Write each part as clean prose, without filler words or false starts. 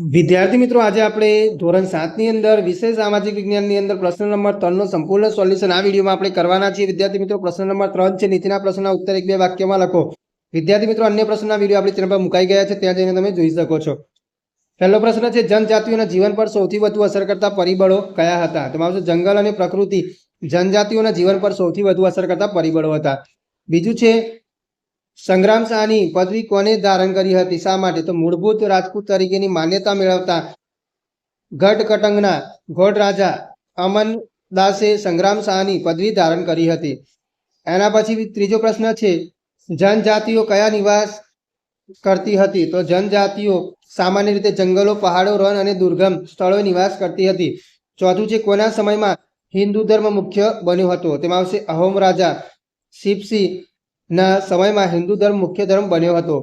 વિદ્યાર્થી મિત્રો, આજે આપણે ધોરણ 7 ની અંદર વિષય સામાજિક વિજ્ઞાનની અંદર પ્રશ્ન નંબર 3 નો સંપૂર્ણ સોલ્યુશન આ વિડીયોમાં આપણે કરવાના છીએ. વિદ્યાર્થી મિત્રો, પ્રશ્ન નંબર 3 છે. નીચેના પ્રશ્નના ઉત્તર એક બે વાક્યમાં લખો. વિદ્યાર્થી મિત્રો, અન્ય પ્રશ્નના વિડીયો આપણી ચેનલ પર મુકાઈ ગયા છે, ત્યાં જઈને તમે જોઈ શકો છો. પહેલો પ્રશ્ન છે, જનજાતિઓના જીવન પર સૌથી વધુ અસર કરતા પરિબળો કયા હતા? તેમાં આવશે જંગલ અને પ્રકૃતિ જનજાતિઓના જીવન પર સૌથી વધુ અસર કરતા પરિબળો હતા. બીજું છે, સંગ્રામ શાહની પદવી કોને ધારણ કરી હતી? શા માટે? તો મૂળભૂત રાજપૂત તરીકેની માન્યતા મેળવતા ગઢકટંગના ગોળ રાજા અમનદાસે સંગ્રામ શાહની પદવી ધારણ કરી હતી. એના પછી ત્રીજો પ્રશ્ન છે, જનજાતિઓ કયા નિવાસ કરતી હતી? તો જનજાતિઓ સામાન્ય રીતે જંગલો, પહાડો, રણ અને દુર્ગમ સ્થળોએ નિવાસ કરતી હતી. ચોથું છે, કોના સમયમાં હિન્દુ ધર્મ મુખ્ય બન્યો હતો? તેમાં આવશે અહોમ રાજા શિવસિંહ ના સમયમાં હિન્દુ ધર્મ મુખ્ય ધર્મ બન્યો હતો.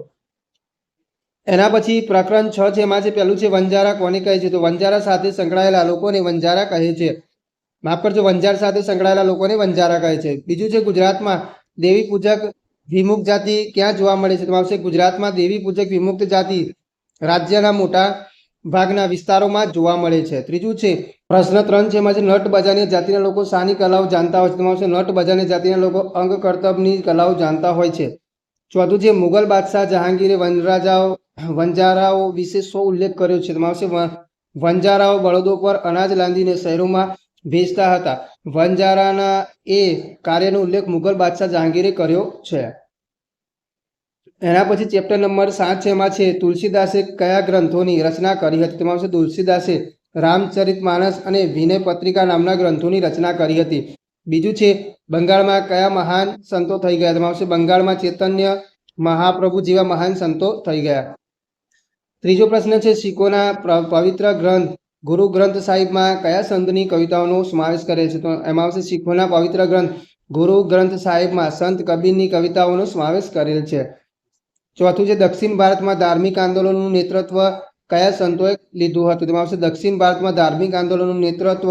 એના પછી પ્રકરણ 6 છે, એમાં છે પહેલું છે, વંજારા કોને કહે છે? તો વંજારા સાથે સંકળાયેલા લોકોને વંજારા કહે છે. માફ કરજો, વંજાર સાથે સંકળાયેલા લોકોને વંજારા કહે છે. બીજું છે, ગુજરાતમાં દેવી પૂજક વિમુક્ત જાતિ ક્યાં જોવા મળે છે? તો આવશે ગુજરાતમાં દેવી પૂજક વિમુક્ત જાતિ રાજ્યના મોટા ભાગના વિસ્તારોમાં જોવા મળે છે. ત્રીજું છે, પ્રશ્ન 3 છે, એમાં છે નટ બજાની જાતિના લોકો શાની કલાઓ જાણતા હોય છે? તેમાં આવશે નટ બજાની જાતિના લોકો અંગ કરતબની કલાઓ જાણતા હોય છે. ચોથું છે, મુગલ બાદશાહ જહાંગીરે વંજારાઓ વિશે શો ઉલ્લેખ કર્યો છે? તેમાં આવશે વંજારાઓ બળદો પર અનાજ લાંદીને શહેરોમાં વેચતા હતા. વંજારાના એ કાર્યનો ઉલ્લેખ મુગલ બાદશાહ જહાંગીરે કર્યો છે. એના પછી ચેપ્ટર નંબર 7 છે, એમાં છે તુલસીદાસે કયા ગ્રંથોની રચના કરી હતી? તેમાં આવશે તુલસીદાસે રામચરિતમાનસ અને વિનય પત્રિકા નામના ગ્રંથોની રચના કરી હતી. બીજું છે, બંગાળમાં કયા મહાન સંતો થઈ ગયા? તેમાં આવશે બંગાળમાં ચૈતન્ય મહાપ્રભુ જેવા મહાન સંતો થઈ ગયા. ત્રીજો પ્રશ્ન છે, શીખોના પવિત્ર ગ્રંથ ગુરુ ગ્રંથ સાહિબમાં કયા સંતની કવિતાઓનો સમાવેશ કરે છે? તો એમાં આવશે શીખોના પવિત્ર ગ્રંથ ગુરુ ગ્રંથ સાહિબમાં સંત કબીરની કવિતાઓનો સમાવેશ કરેલ છે. ચોથું છે, દક્ષિણ ભારતમાં ધાર્મિક આંદોલનનું નેતૃત્વ કયા સંતોએ લીધું હતું? તેમાં આવશે દક્ષિણ ભારતમાં ધાર્મિક આંદોલનનું નેતૃત્વ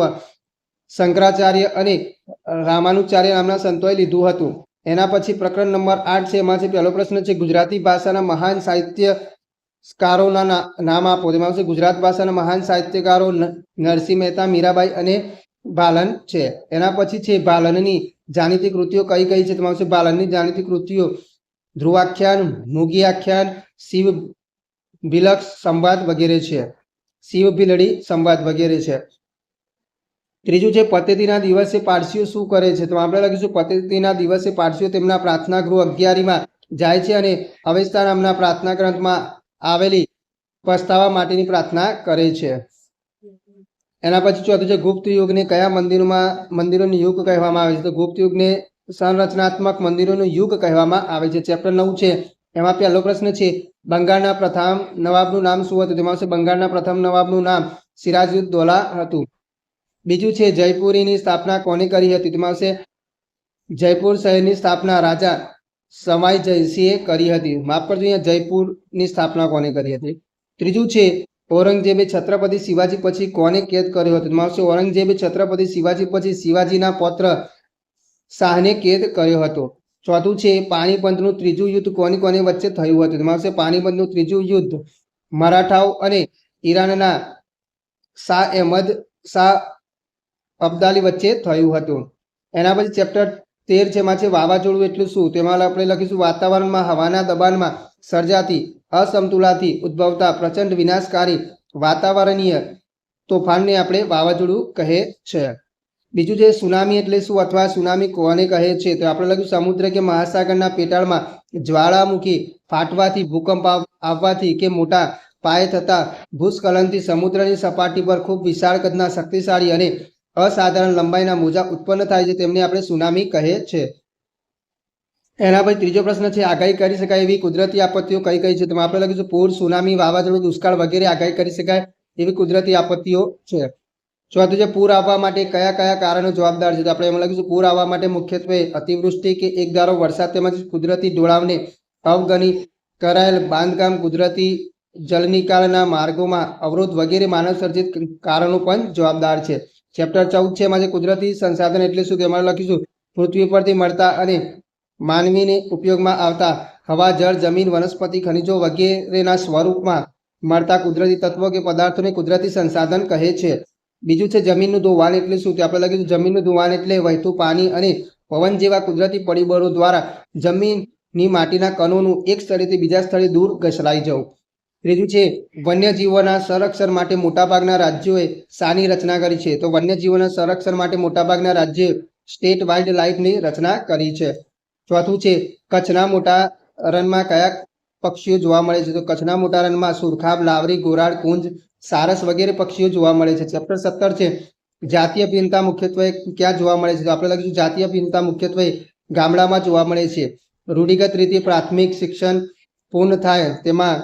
શંકરાચાર્ય અને રામાનુચાર્ય નામના સંતોએ લીધું હતું. એના પછી પ્રકરણ નંબર 8 છે, એમાં છે પહેલો પ્રશ્ન છે, ગુજરાતી ભાષાના મહાન સાહિત્યકારોના નામ આપો. તેમાં આવશે ગુજરાત ભાષાના મહાન સાહિત્યકારો નરસિંહ મહેતા, મીરાબાઈ અને બાલન છે. એના પછી છે, બાલનની જાણીતી કૃતિઓ કઈ કઈ છે? તેમાં આવશે બાલનની જાણીતી કૃતિઓ ધ્રુવાખ્યાન, મુગી આખ્યાન, શિવ ભિલક્ષ સંવાદ વગેરે છે. શિવ ભીલડી સંવાદ વગેરે છે. ત્રીજું છે, પતેતીના દિવસે પારસીઓ શું કરે છે? તો આપણે લખીશું પતેતીના દિવસે પારસીઓ તેમના પ્રાર્થના ગૃહ 11માં જાય છે અને અવેસ્તા નામના પ્રાર્થના ગ્રંથમાં આવેલી પસ્તાવા માટેની પ્રાર્થના કરે છે. એના પછી ચોથું છે, ગુપ્ત યુગને કયા મંદિરોનો યુગ કહેવામાં આવે છે? તો ગુપ્ત યુગને સંરચનાત્મક મંદિરોનો યુગ કહેવામાં આવે છે. ચેપ્ટર 9 છે, એમાં પહેલો પ્રશ્ન છે, બંગાળના પ્રથમ નવાબનું નામ શું હતું? તેમાં આવશે બંગાળના પ્રથમ નવાબનું નામ સિરાજુદ્દૌલા હતું. બીજું છે, જયપુરીની સ્થાપના કોને કરી હતી? તેમાં આવશે જયપુર શહેરની સ્થાપના રાજા સવાઈ જયસિંહે કરી હતી. માફ કરજો, અહીંયા જયપુરની સ્થાપના કોને કરી હતી? ત્રીજું છે, ઔરંગઝેબે છત્રપતિ શિવાજી પછી કોને કેદ કર્યો હતો? તેમાં આવશે ઔરંગઝેબે છત્રપતિ શિવાજી પછી શિવાજીના પૌત્ર શાહને કેદ કર્યો હતો. ચોથું છે, પાણીપતનું ત્રીજું યુદ્ધ કોની કોની વચ્ચે થયું હતું? તેમાં આવશે પાણીપતનું ત્રીજું યુદ્ધ મરાઠાઓ અને ઈરાનના શાહ અહેમદ શાહ અબ્દાલી વચ્ચે થયું હતું. એના પછી ચેપ્ટર 13 છે, એમાં છે વાવાઝોડું એટલે શું? તેમાં આપણે લખીશું વાતાવરણમાં હવાના દબાણમાં સર્જાતી અસમતુલાથી ઉદ્ભવતા પ્રચંડ વિનાશકારી વાતાવરણીય તોફાનને આપણે વાવાઝોડું કહે છે. બીજું છે, સુનામી એટલે શું અથવા સુનામી કોને કહે છે? તો આપણે લખ્યું સમુદ્ર કે મહાસાગરના પેટાળમાં જ્વાળામુખી ફાટવાથી, ભૂકંપ આવવાથી કે મોટા પાયે થતા ભૂસ્ખલનથી સમુદ્રની સપાટી પર ખૂબ વિશાળ કદના શક્તિશાળી અને અસાધારણ લંબાઈના મોજા ઉત્પન્ન થાય છે, તેમને આપણે સુનામી કહે છે. એના પછી ત્રીજો પ્રશ્ન છે, આગાહી કરી શકાય એવી કુદરતી આપત્તિઓ કઈ કઈ છે? તો આપણે લખીશું પૂર, સુનામી, વાવાઝોડું, દુષ્કાળ વગેરે આગાહી કરી શકાય એવી કુદરતી આપત્તિઓ છે. ચોથું છે, પૂર આવવા માટે કયા કયા કારણો જવાબદાર છે? તો આપણે એમાં લખીશું પૂર આવવા માટે મુખ્યત્વે અતિવૃષ્ટિ કે એકધારો વરસાદ તેમજ કુદરતી ઢોળાવને અવગણી કરાયેલ બાંધકામ, કુદરતી જલનિકાલના માર્ગોમાં અવરોધ વગેરે માનવ સર્જિત કારણો પણ જવાબદાર છે. ચેપ્ટર 14 છે, એમાં કુદરતી સંસાધન એટલે શું? તેમાં લખીશું પૃથ્વી પરથી મળતા અને માનવીને ઉપયોગમાં આવતા હવા, જળ, જમીન, વનસ્પતિ, ખનિજો વગેરેના સ્વરૂપમાં મળતા કુદરતી તત્વો કે પદાર્થોને કુદરતી સંસાધન કહે છે. બીજું છે જમીનનું ધોવાણ એટલે શું? તો આપણે લખીશું જમીનનું ધોવાણ એટલે વહેતું પાણી અને પવન જેવા કુદરતી પરિબળો દ્વારા જમીનની માટીના કણોનું એક સ્થળેથી બીજા સ્થળે દૂર ઘસડાઈ જવું. ત્રીજું છે વન્યજીવોના સંરક્ષણ માટે મોટાભાગના રાજ્યોએ શાની રચના કરી છે? તો વન્યજીવોના સંરક્ષણ માટે મોટાભાગના રાજ્યોએ સ્ટેટ વાઇલ્ડ લાઇફની રચના કરી છે. ચોથું છે કચ્છના મોટા રણમાં કયા પક્ષીઓ જોવા મળે છે? તો કચ્છના મોટા રણમાં સુરખાબ, લાવરી, ગોરાડ, કુંજ, સારસ વગેરે પક્ષીઓ જોવા મળે છે. ચેપ્ટર 17 છે જાતીય ભિન્નતા મુખ્યત્વે ક્યાં જોવા મળે છે? તો આપણે લખીશું જાતીય ભિન્નતા મુખ્યત્વે ગામડામાં જોવા મળે છે. રૂઢિગત રીતે પ્રાથમિક શિક્ષણ પૂર્ણ થાય તેમાં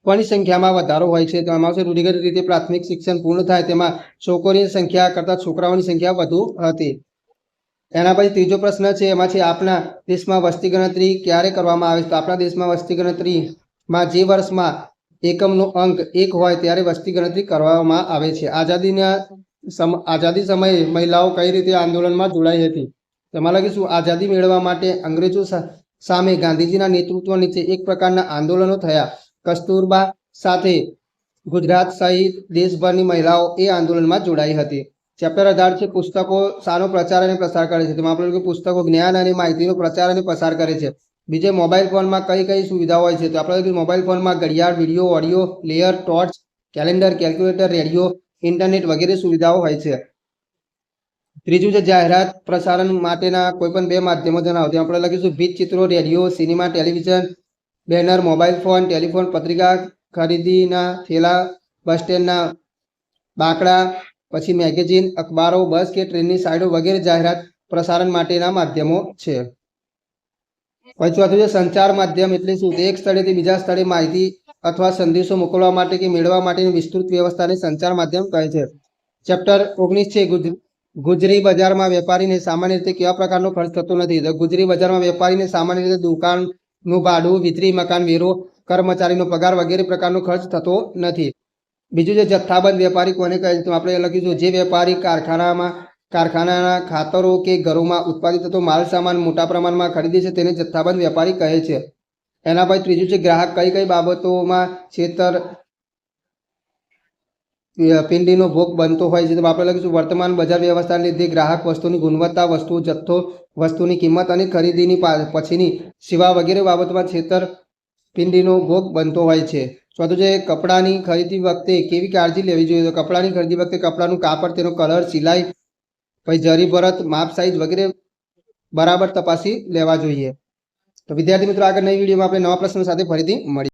કોની સંખ્યામાં વધારો હોય છે? તો આમાં આવશે રૂઢિગત રીતે પ્રાથમિક શિક્ષણ પૂર્ણ થાય તેમાં છોકરીઓની સંખ્યા કરતાં છોકરાઓની સંખ્યા વધુ હતી. એના પછી ત્રીજો પ્રશ્ન છે એમાં છે આપણા દેશમાં વસ્તી ગણતરી ક્યારે કરવામાં આવે છે? તો આપણા દેશમાં વસ્તી ગણતરીમાં જે વર્ષમાં એકમનો અંક 1 હોય ત્યારે વસ્તી ગણતરી કરવામાં આવે છે. આઝાદી સમયે મહિલાઓ કઈ રીતે આંદોલનમાં જોડાઈ હતી? તેમાં લખીશું આઝાદી મેળવવા માટે અંગ્રેજો સામે ગાંધીજીના નેતૃત્વ નીચે એક પ્રકારના આંદોલનો થયા. કસ્તુરબા સાથે ગુજરાત સહિત દેશભરની મહિલાઓ એ આંદોલનમાં જોડાઈ હતી. ચેપ્ટર 18 છે પુસ્તકો શાનો પ્રચાર અને પ્રસાર કરે છે? તેમાં આપણે પુસ્તકો જ્ઞાન અને માહિતીનો પ્રચાર અને પ્રસાર કરે છે. બીજે મોબાઈલ ફોનમાં કઈ કઈ સુવિધાઓ હોય છે? તો આપણે મોબાઈલ ફોનમાં ઘડિયાળ, video, audio player, torch, calendar, calculator, radio, internet વગેરે સુવિધાઓ હોય છે. ત્રીજું છે જાહેરાત પ્રસારણ માટેના કોઈપણ બે માધ્યમો જણાવો. ત્યાં આપણે લખીશું ભીતચિત્રો, radio, cinema, television, banner, mobile phone, telephone, પત્રિકા, ખરીદીના થેલા, બસ સ્ટેન્ડના બાંકડા, પછી મેગેઝીન, અખબારો, બસ કે ટ્રેનની સાઇડો વગેરે જાહેરાત પ્રસારણ માટેના માધ્યમો છે. પછી ચોથું છે સંચાર માધ્યમ એટલે શું? એક સ્થળેથી બીજા સ્થળે માહિતી અથવા સંદેશો મોકલવા માટે કે મેળવવા માટેની વિસ્તૃત વ્યવસ્થાને સંચાર માધ્યમ કહે છે. ચેપ્ટર 19 છે ગુજરી બજારમાં વેપારીને સામાન્ય રીતે કેવા પ્રકારનો ખર્ચ થતો નથી? તો ગુજરી બજારમાં વેપારીને સામાન્ય રીતે દુકાનનું ભાડું, વીજળી, મકાન વેરો, કર્મચારીનો પગાર વગેરે પ્રકારનો ખર્ચ થતો નથી. બીજું છે જથ્થાબંધ વેપારી કોને કહે છે? તો આપણે લખીશું જે વેપારી કારખાનાના ખાતરો કે ઘરોમાં ઉત્પાદિત થતો માલ સામાન મોટા પ્રમાણમાં ખરીદે છે તેને જથ્થાબંધ વેપારી કહે છે. એના પછી ત્રીજું છે ગ્રાહક કઈ કઈ બાબતોમાં છેતરપિંડીનો ભોગ બનતો હોય છે? તો આપણે લખીશું વર્તમાન બજાર વ્યવસ્થાને લીધે ગ્રાહક વસ્તુની ગુણવત્તા, વસ્તુ જથ્થો, વસ્તુની કિંમત અને ખરીદીની પછીની સેવા વગેરે બાબતોમાં છેતરપિંડીનો ભોગ બનતો હોય છે. ચોથું છે કપડાની ખરીદી વખતે કેવી કાળજી લેવી જોઈએ? તો કપડાની ખરીદી વખતે કપડાનું કાપડ, તેનો કલર, સિલાઈ, પછી જરી ભરત, માપ, સાઇઝ વગેરે બરાબર તપાસી લેવા જોઈએ. તો વિદ્યાર્થી મિત્રો આગળ નવી વિડીયોમાં આપણે નવા પ્રશ્નો સાથે ફરીથી મળીએ.